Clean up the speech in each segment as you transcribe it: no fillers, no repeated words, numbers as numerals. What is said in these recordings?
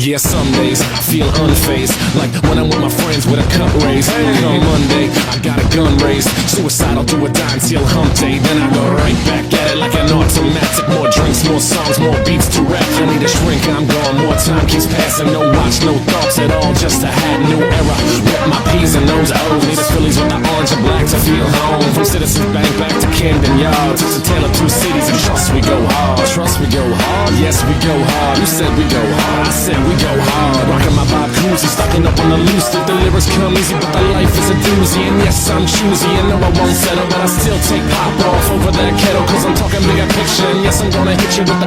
Yeah, some days I feel unfazed, like when I'm with my friends with a cup raised. Come Monday, I got a gun raised. Suicidal do or die until hump day. Then I go right back at it like an automatic. More drinks, more songs, more beats to rap. I need a shrink, I'm gone. More time keeps passing. No watch, no thoughts at all. Just a hat, new era. Rep my P's and those O's. Need the Phillies with the orange and black to feel home. From Citizens Bank back to Camden Yards. It's a tale of two cities, and trust we go hard. Trust we go hard. Yes, we go hard. You said we go hard. I said we go hard. Rockin' my Bob Cousy, stocking up on the loose. Think the lyrics come easy, but the life is a doozy. And yes, I'm choosy, and no, I won't settle, but I still take pop off over that kettle. Cause I'm talking bigger picture, and yes, I'm gonna hit you with the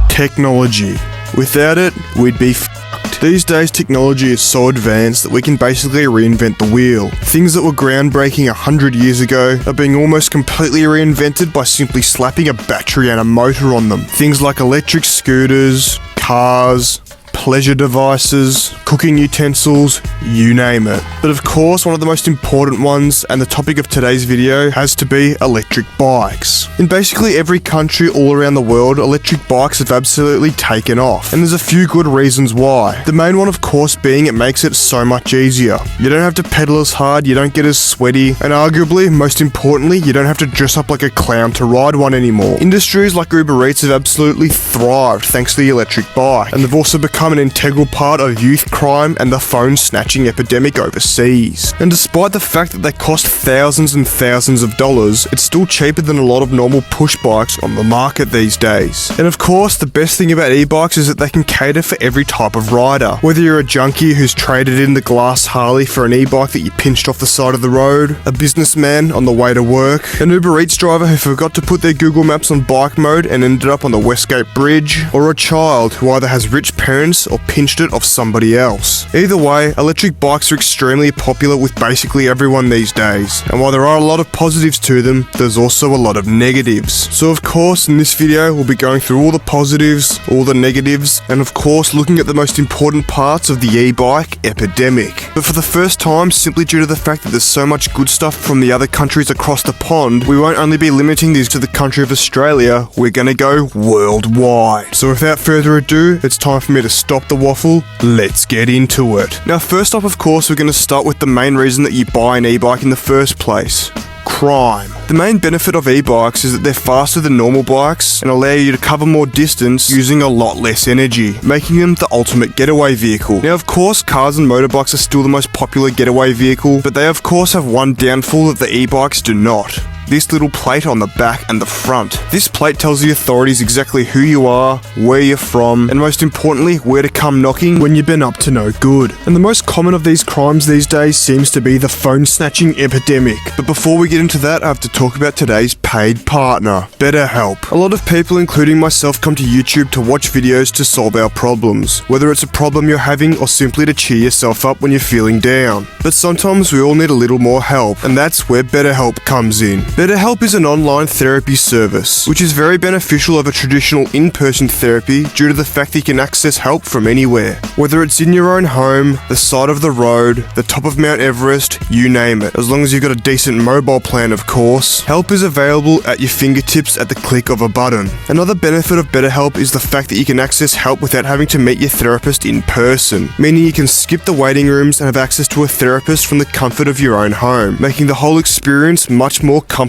technology. Without it, we'd be f***ed. These days, technology is so advanced that we can basically reinvent the wheel. Things that were groundbreaking 100 years ago are being almost completely reinvented by simply slapping a battery and a motor on them. Things like electric scooters, cars, pleasure devices, cooking utensils, you name it. But of course, one of the most important ones, and the topic of today's video, has to be electric bikes. In basically every country all around the world, electric bikes have absolutely taken off, and there's a few good reasons why. The main one, of course, being it makes it so much easier. You don't have to pedal as hard, you don't get as sweaty, and arguably, most importantly, you don't have to dress up like a clown to ride one anymore. Industries like Uber Eats have absolutely thrived thanks to the electric bike, and they've also become an integral part of youth crime and the phone snatching epidemic overseas. And despite the fact that they cost thousands and thousands of dollars, it's still cheaper than a lot of normal push bikes on the market these days. And of course, the best thing about e-bikes is that they can cater for every type of rider. Whether you're a junkie who's traded in the glass Harley for an e-bike that you pinched off the side of the road, a businessman on the way to work, an Uber Eats driver who forgot to put their Google Maps on bike mode and ended up on the Westgate Bridge, or a child who either has rich parents or pinched it off somebody else. Either way, electric bikes are extremely popular with basically everyone these days, and while there are a lot of positives to them, there's also a lot of negatives. So of course, in this video, we'll be going through all the positives, all the negatives, and of course, looking at the most important parts of the e-bike epidemic. But for the first time, simply due to the fact that there's so much good stuff from the other countries across the pond, we won't only be limiting these to the country of Australia, we're gonna go worldwide. So without further ado, it's time for me to stop the waffle, let's get into it. Now first up, of course, we're going to start with the main reason that you buy an e-bike in the first place. Crime. The main benefit of e-bikes is that they're faster than normal bikes and allow you to cover more distance using a lot less energy, making them the ultimate getaway vehicle. Now of course, cars and motorbikes are still the most popular getaway vehicle, but they of course have one downfall that the e-bikes do not. This little plate on the back and the front. This plate tells the authorities exactly who you are, where you're from, and most importantly, where to come knocking when you've been up to no good. And the most common of these crimes these days seems to be the phone snatching epidemic. But before we get into that, I have to talk about today's paid partner, BetterHelp. A lot of people, including myself, come to YouTube to watch videos to solve our problems, whether it's a problem you're having or simply to cheer yourself up when you're feeling down. But sometimes we all need a little more help, and that's where BetterHelp comes in. BetterHelp is an online therapy service, which is very beneficial over traditional in-person therapy due to the fact that you can access help from anywhere. Whether it's in your own home, the side of the road, the top of Mount Everest, you name it. As long as you've got a decent mobile plan, of course. Help is available at your fingertips at the click of a button. Another benefit of BetterHelp is the fact that you can access help without having to meet your therapist in person, meaning you can skip the waiting rooms and have access to a therapist from the comfort of your own home, making the whole experience much more comfortable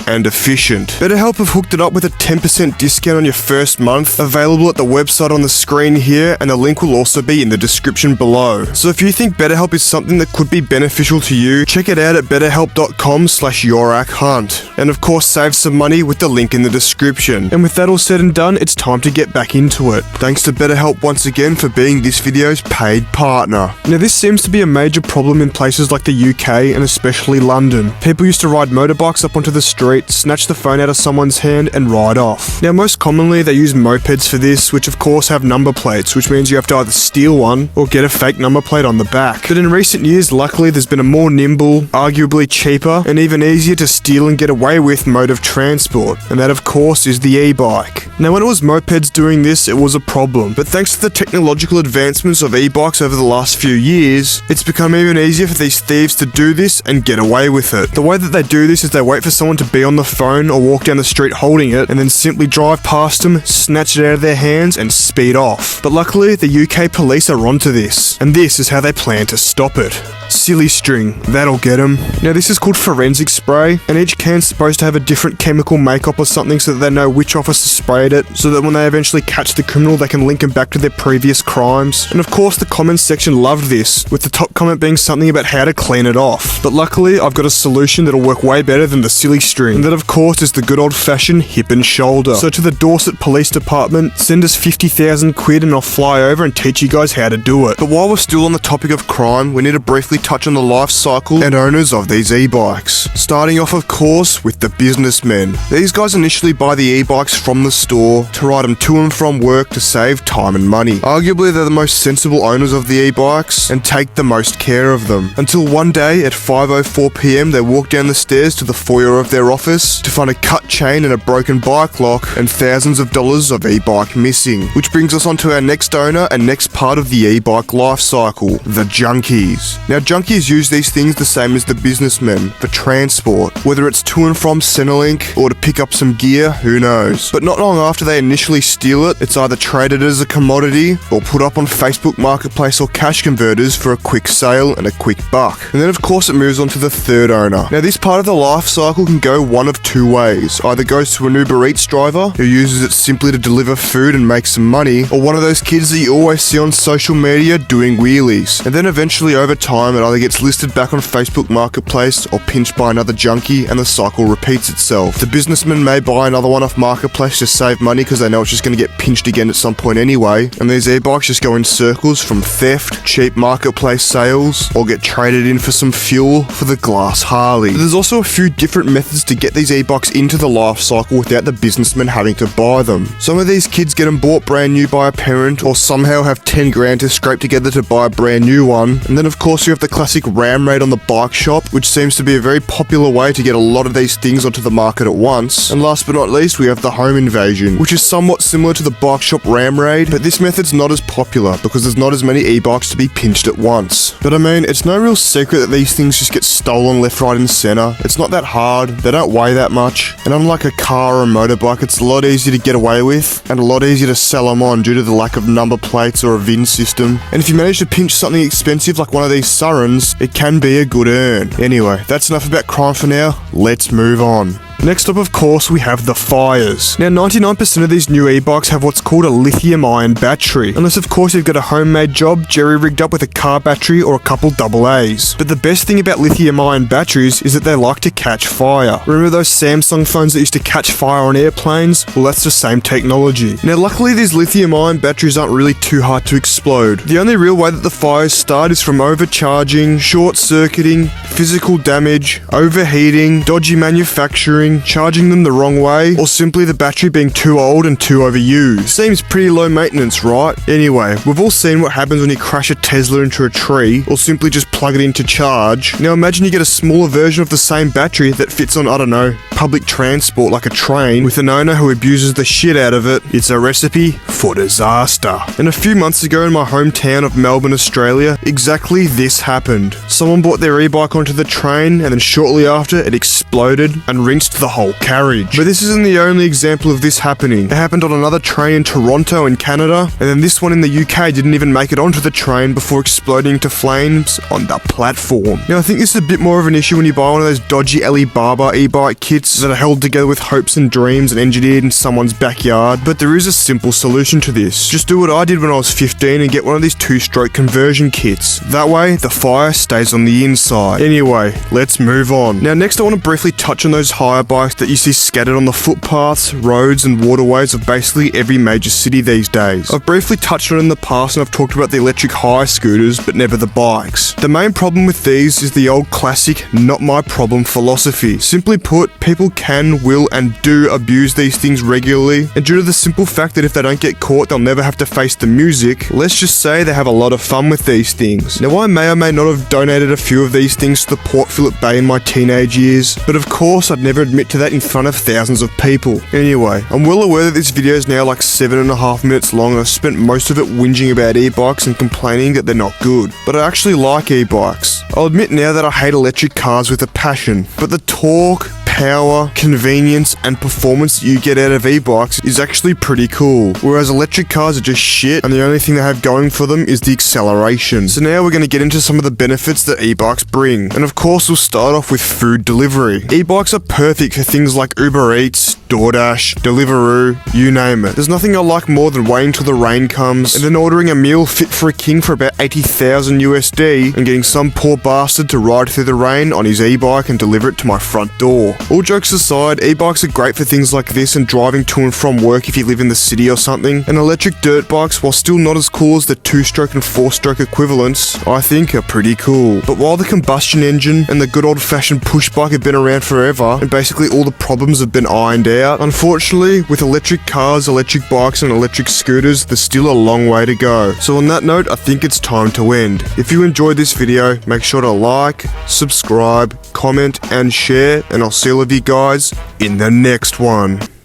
and efficient. BetterHelp have hooked it up with a 10% discount on your first month, available at the website on the screen here, and the link will also be in the description below. So if you think BetterHelp is something that could be beneficial to you, check it out at betterhelp.com/yorakhunt. And of course, save some money with the link in the description. And with that all said and done, it's time to get back into it. Thanks to BetterHelp once again for being this video's paid partner. Now this seems to be a major problem in places like the UK and especially London. People used to ride motorbikes up onto the street, snatch the phone out of someone's hand and ride off. Now most commonly they use mopeds for this, which of course have number plates, which means you have to either steal one or get a fake number plate on the back. But in recent years, luckily there's been a more nimble, arguably cheaper, and even easier to steal and get away with mode of transport, and that of course is the e-bike. Now when it was mopeds doing this, it was a problem, but thanks to the technological advancements of e-bikes over the last few years, it's become even easier for these thieves to do this and get away with it. The way that they do this is they wait for someone to be on the phone or walk down the street holding it and then simply drive past them, snatch it out of their hands and speed off. But luckily, the UK police are onto this, and this is how they plan to stop it. Silly string, that'll get them. Now this is called forensic spray, and each can's supposed to have a different chemical makeup or something so that they know which officer sprayed it, so that when they eventually catch the criminal they can link them back to their previous crimes. And of course the comments section loved this, with the top comment being something about how to clean it off. But luckily I've got a solution that'll work way better than the silly string, and that of course is the good old fashioned hip and shoulder. So to the Dorset Police Department, send us 50,000 quid and I'll fly over and teach you guys how to do it. But while we're still on the topic of crime, we need to briefly touch on the life cycle and owners of these e-bikes. Starting off of course with the businessmen. These guys initially buy the e-bikes from the store to ride them to and from work to save time and money. Arguably they're the most sensible owners of the e-bikes and take the most care of them. Until one day at 5:04 PM they walk down the stairs to the foyer of their office to find a cut chain and a broken bike lock and thousands of dollars of e-bike missing. Which brings us on to our next owner and next part of the e-bike life cycle, the junkies. Now junkies use these things the same as the businessmen for transport, whether it's to and from Centrelink or to pick up some gear, who knows. But not long after they initially steal it, it's either traded as a commodity or put up on Facebook Marketplace or cash converters for a quick sale and a quick buck. And then of course it moves on to the third owner. Now this part of the life cycle can go one of two ways. Either goes to an Uber Eats driver who uses it simply to deliver food and make some money, or one of those kids that you always see on social media doing wheelies. And then eventually over time it either gets listed back on Facebook Marketplace or pinched by another junkie and the cycle repeats itself. The businessman may buy another one off Marketplace to save money because they know it's just going to get pinched again at some point anyway, and these e-bikes just go in circles from theft, cheap Marketplace sales, or get traded in for some fuel for the glass Harley. But there's also a few different methods to get these e-bikes into the life cycle without the businessman having to buy them. Some of these kids get them bought brand new by a parent or somehow have 10 grand to scrape together to buy a brand new one. And then of course you have the classic ram raid on the bike shop, which seems to be a very popular way to get a lot of these things onto the market at once. And last but not least we have the home invasion, which is somewhat similar to the bike shop ram raid, but this method's not as popular because there's not as many e-bikes to be pinched at once. But I mean, it's no real secret that these things just get stolen left, right and centre. It's not that hard, they don't weigh that much, and unlike a car or a motorbike, it's a lot easier to get away with and a lot easier to sell them on due to the lack of number plates or a VIN system. And if you manage to pinch something expensive like one of these Surrens, it can be a good earn. Anyway, that's enough about crime for now, let's move on. Next up, of course, we have the fires. Now, 99% of these new e-bikes have what's called a lithium-ion battery, unless of course you've got a homemade job jerry-rigged up with a car battery or a couple AA's. But the best thing about lithium-ion batteries is that they like to catch fire. Remember those Samsung phones that used to catch fire on airplanes? Well, that's the same technology. Now, luckily these lithium-ion batteries aren't really too hard to explode. The only real way that the fires start is from overcharging, short-circuiting, physical damage, overheating, dodgy manufacturing, charging them the wrong way, or simply the battery being too old and too overused. Seems pretty low maintenance, right? Anyway, we've all seen what happens when you crash a Tesla into a tree, or simply just plug it in to charge. Now imagine you get a smaller version of the same battery that fits on, I don't know, public transport like a train, with an owner who abuses the shit out of it. It's a recipe for disaster. And a few months ago in my hometown of Melbourne, Australia, exactly this happened. Someone brought their e-bike onto the train, and then shortly after, it exploded and rinsed the whole carriage. But this isn't the only example of this happening. It happened on another train in Toronto in Canada, and then this one in the UK didn't even make it onto the train before exploding into flames on the platform. Now I think this is a bit more of an issue when you buy one of those dodgy Alibaba e-bike kits that are held together with hopes and dreams and engineered in someone's backyard, but there is a simple solution to this. Just do what I did when I was 15 and get one of these 2-stroke conversion kits. That way the fire stays on the inside. Anyway, let's move on. Now next I want to briefly touch on those hire bikes that you see scattered on the footpaths, roads and waterways of basically every major city these days. I've briefly touched on it in the past and I've talked about the electric hire scooters, but never the bikes. The main problem with these is the old classic not my problem philosophy. Simply put, people can, will and do abuse these things regularly, and due to the simple fact that if they don't get caught they'll never have to face the music, let's just say they have a lot of fun with these things. Now I may or may not have donated a few of these things to the Port Phillip Bay in my teenage years, but of course I'd never admit to that in front of thousands of people. Anyway, I'm well aware that this video is now like 7.5 minutes long and I've spent most of it whinging about e-bikes and complaining that they're not good. But I actually like e-bikes. I'll admit now that I hate electric cars with a passion, but the torque, power, convenience, and performance that you get out of e-bikes is actually pretty cool. Whereas electric cars are just shit, and the only thing they have going for them is the acceleration. So now we're going to get into some of the benefits that e-bikes bring. And of course, we'll start off with food delivery. E-bikes are perfect for things like Uber Eats, DoorDash, Deliveroo, you name it. There's nothing I like more than waiting till the rain comes and then ordering a meal fit for a king for about 80,000 USD and getting some poor bastard to ride through the rain on his e-bike and deliver it to my front door. All jokes aside, e-bikes are great for things like this and driving to and from work if you live in the city or something. And electric dirt bikes, while still not as cool as the 2-stroke and 4-stroke equivalents, I think are pretty cool. But while the combustion engine and the good old-fashioned push bike have been around forever and basically all the problems have been ironed out, unfortunately, with electric cars, electric bikes, and electric scooters, there's still a long way to go. So on that note, I think it's time to end. If you enjoyed this video, make sure to like, subscribe, comment, and share, and I'll see all of you guys in the next one.